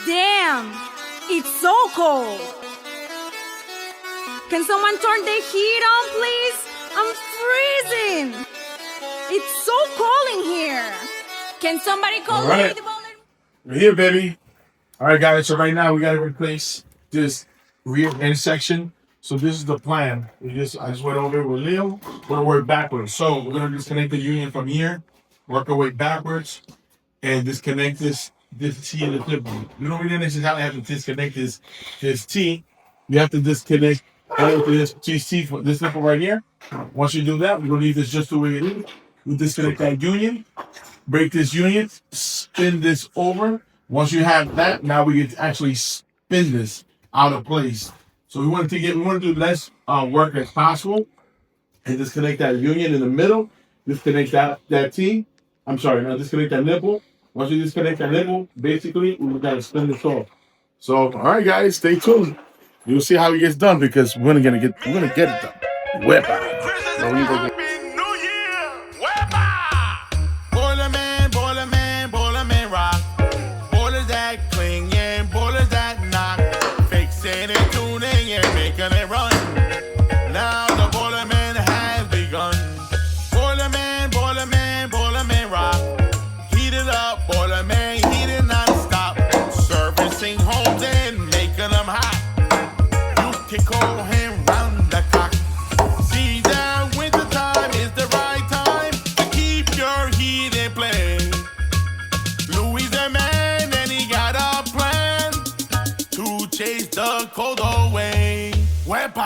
Damn, it's so cold. Can someone turn the heat on, please? I'm freezing. It's so cold in here. Can somebody call me? We're here, baby. All right, guys. So right now we got to replace this rear end section. So this is the plan. I just went over it with Leo. We're gonna work backwards. So we're gonna disconnect the union from here, work our way backwards, and disconnect this T and the nipple. You don't really necessarily have to disconnect this T. You have to disconnect this T for this nipple right here. Once you do that, we're gonna leave this just the way it is. We disconnect that union, break this union, spin this over. Once you have that, now we can actually spin this out of place. So we want to do less work as possible, and disconnect that union in the middle. Disconnect that T. I'm sorry, now disconnect that nipple. Once you disconnect that nipple, basically we gotta spin this off. So all right, guys, stay tuned. You'll see how it gets done because we're gonna get it done. Whip out.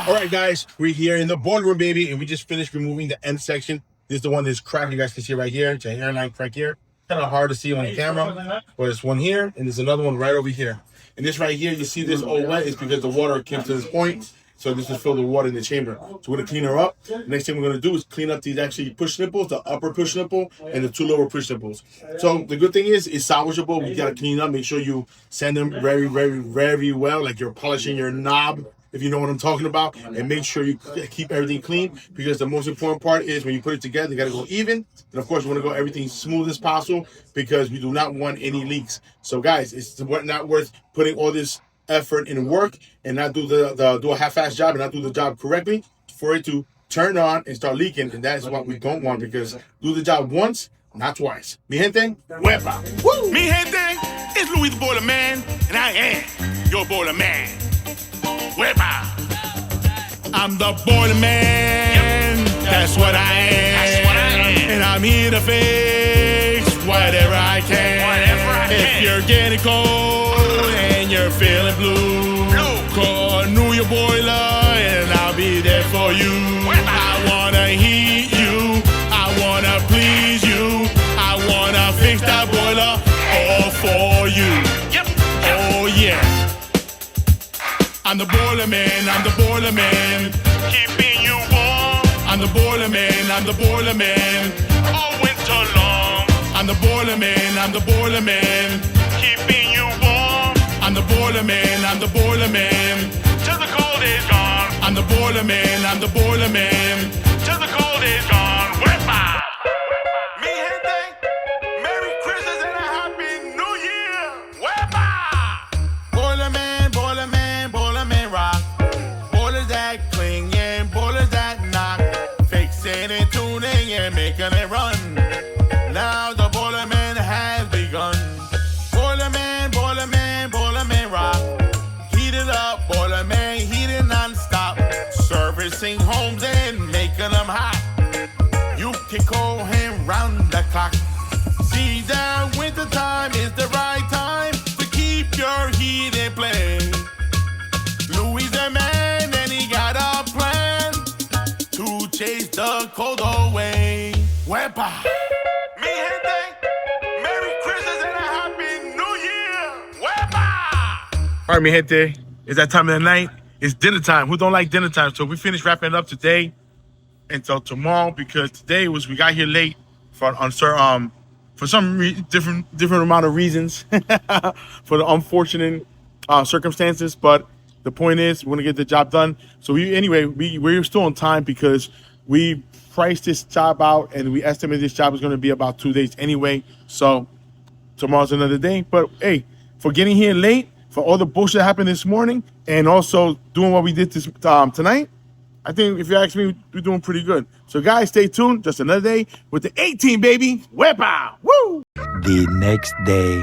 All right, guys, we're here in the boardroom, baby, and we just finished removing the end section. This is the one that's cracked. You guys can see right here. It's a hairline crack here. Kind of hard to see on the camera, but there's one here, and there's another one right over here. And this right here, you see this all wet is because the water came to this point. So this is filled with water in the chamber. So we're gonna clean her up. Next thing we're gonna do is clean up these actually push nipples, the upper push nipple and the two lower push nipples. So the good thing is it's salvageable. We gotta clean up. Make sure you sand them very, very, very well, like you're polishing your knob, if you know what I'm talking about, and make sure you keep everything clean, because the most important part is when you put it together, you gotta go even. And of course, we wanna go everything smooth as possible because we do not want any leaks. So guys, it's not worth putting all this effort and work and not do do a half-assed job and not do the job correctly for it to turn on and start leaking, and that is what we don't want, because do the job once, not twice. Mi gente, huepa. Woo! Mi gente, it's Louis the Boiler Man, and I am your Boiler Man. Huepa! I'm the Boiler Man, yep. That's what I am. And I'm here to fix whatever I can. If you're getting cold and you're feeling blue, call a New York boiler and I'll be there for you. I wanna heat you, I wanna please you, I wanna fix that boiler all for you. Yep. Oh yeah. I'm the Boiler Man, I'm the Boiler Man, keeping you warm. I'm the Boiler Man, I'm the Boiler Man, all winter long. I'm the Boiler Man, I'm the Boiler Man, keeping you warm. I'm the Boiler Man, I'm the Boiler Man, till the cold is gone. I'm the Boiler Man, I'm the Boiler Man, till the cold is gone. Wepa! Mi gente, Merry Christmas and a Happy New Year! Wepa! Boiler Man, Boiler Man, Boiler Man rock. Boilers that cling and boilers that knock. Fixing and tuning and making it run. Now the Boiler Man has begun. Boiler Man, Boiler Man, Boiler Man rock. Heat it up, Boiler Man, heat it non-stop. Servicing homes and making them hot. You can call him round the clock. See that winter time is the right time to keep your heat in place. Louis the man and he got a plan to chase the cold away. Wepa! Mi gente, Merry Christmas and a Happy New Year! Wepa! All right, mi gente, it's that time of the night. It's dinner time. Who don't like dinner time? So we finished wrapping it up today until tomorrow, because today we got here late for some different amount of reasons for the unfortunate circumstances. But the point is, we're gonna get the job done. So we're still on time because we priced this job out and we estimate this job is gonna be about 2 days anyway. So tomorrow's another day. But hey, for getting here late, for all the bullshit that happened this morning, and also doing what we did this tonight. I think if you ask me, we're doing pretty good. So guys, stay tuned. Just another day with the 18, baby. Wepa! Woo! The next day.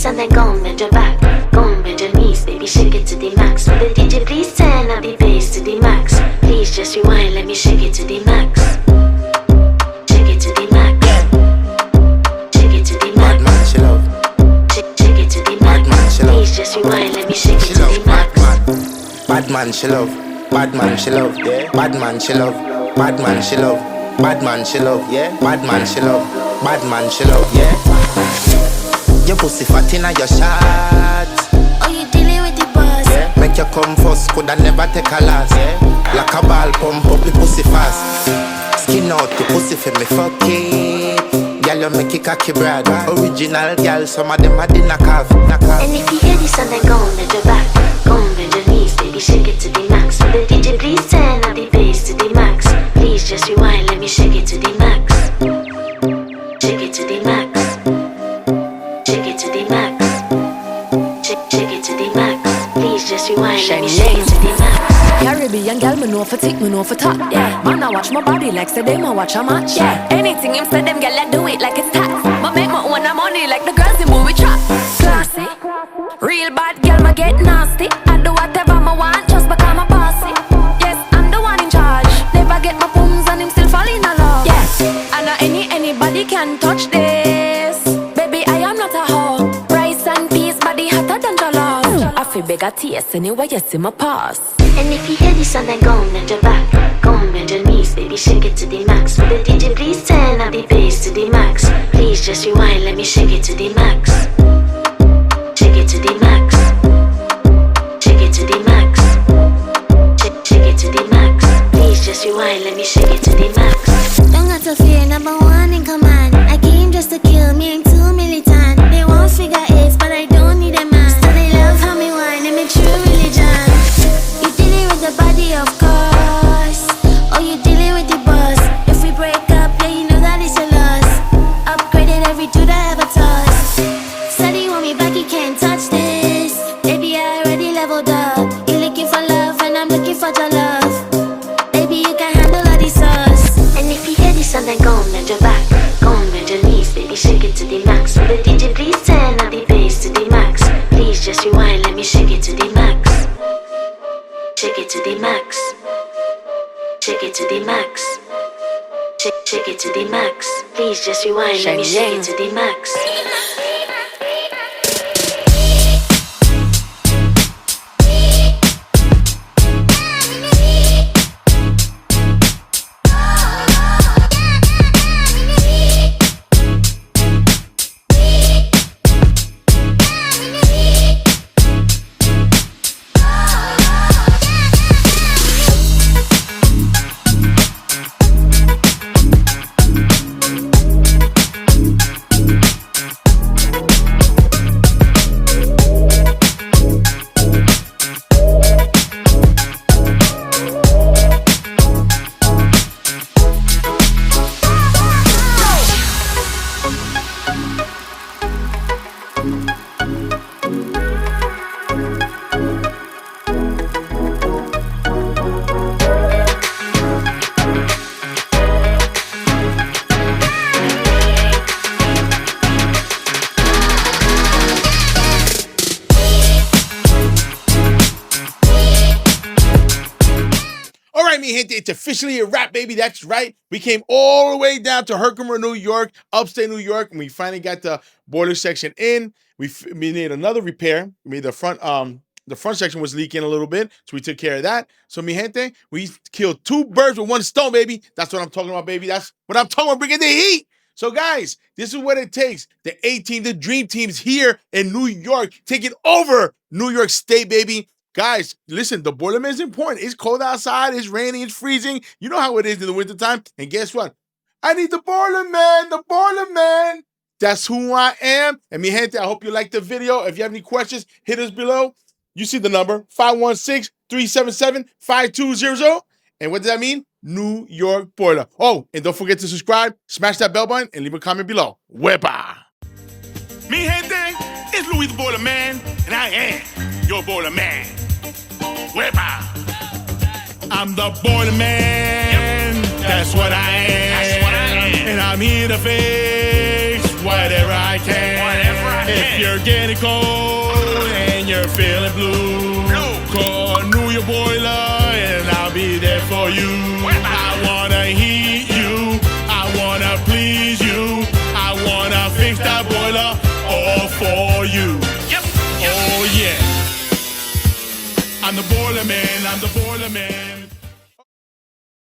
this and then go and bend your back. Go and bend your knees, baby, shake it to the max. Will the DJ please turn up the bass to the max? Please just rewind, let me shake it to the max. Shake it to the max. Shake it to the max. Bad man, she love. Shake it to the max. Please just rewind, let me shake it to the max. Bad man, she love. Bad man, she love. Yeah. Bad man, she love. Bad man, she love. Bad man, she love. Yeah. Bad man, she love. Bad man, she love. Yeah. Your pussy fat inna your shot. Oh, you dealing with the boss? Yeah. Make you come first, coulda never take a last. Yeah. Like a ball, pump up the pussy fast. Skin out the pussy for me, fuck it. Girl, you make it cocky brad. Original girl, some of them are the knockoff. And if you hear this and then go and bend your back. Go and bend your knees, baby, shake it to the max. Will the DJ please turn up the bass to the max? Please just rewind, let me shake it to the max. Shake it to the max. Shake it to the max. Shake it to the max. Please just rewind, let me shake it to the max. Caribbean girl, me know for tick, me know for top. Yeah, man, I watch my body like say them, I watch a match. Yeah, anything him say them, girl, I do it like it's tax. But make my own money like the girls in movie trap. Classy, real bad girl, me get nasty. I do whatever I want just because I'm bossy. Yes, I'm the one in charge. Never get my pums and him still fall in love. Yeah, I know anybody can touch this. Baby, I am not a hoe. Rice and peas, body hotter than jollof. I feel bigger taste anyway, you see my pass. And if you hear this and then go and bend your back. Go and bend your knees, baby, shake it to the max. Will the DJ please turn up the bass to the max? Please just rewind, let me shake it to the max. Shake it to the max. Shake it to the max. Shake it to the max. Please just rewind, let me shake it to the max. Don't got to fear, number one in command. I came just to kill, me ain't too militant. They won't figure eights, but I don't need a man. So they love how me whine and make true religion. You dealing with the body, of course. Or you dealing with the boss. If we break up, yeah, you know that it's a loss. Upgraded every dude I ever tossed. Said he want me back, he can't touch this. Baby, I already leveled up. You looking for love and I'm looking for your love. Baby, you can handle all the sauce. And if you hear this and then go and bend your back. Go and bend your knees, baby, shake it to the max. Will the DJ please turn up the bass to the max? Please just rewind, let me shake it to the max. Shake it to the max. Shake it to the max. Shake it to the max. Please just rewind, let me shake it to the max. It's officially a wrap, baby. That's right. We came all the way down to Herkimer, New York, Upstate New York, and we finally got the boiler section in. We made another repair. We made the front section was leaking a little bit, so we took care of that. So, mi gente, we killed two birds with one stone, baby. That's what I'm talking about, baby. That's what I'm talking about, bringing the heat. So, guys, this is what it takes. The A-team, the dream team's here in New York, taking over New York State, baby. Guys, listen, the boilerman is important. It's cold outside. It's raining. It's freezing. You know how it is in the wintertime. And guess what? I need the boilerman. The boilerman. That's who I am. And mi gente, I hope you liked the video. If you have any questions, hit us below. You see the number, 516-377-5200. And what does that mean? New York Boiler. Oh, and don't forget to subscribe, smash that bell button, and leave a comment below. Wepa! Mi gente, it's Louis the Boiler Man, and I am your Boiler Man. Wepa! I'm the Boiler Man. Yep. That's what I am. And I'm here to fix whatever I can. If you're getting cold and you're feeling blue, call New York Boiler and I'll be there for you. I wanna heat you, I wanna please you, I wanna fix that boiler all for you. Oh yeah, I'm the boiler man, I'm the boiler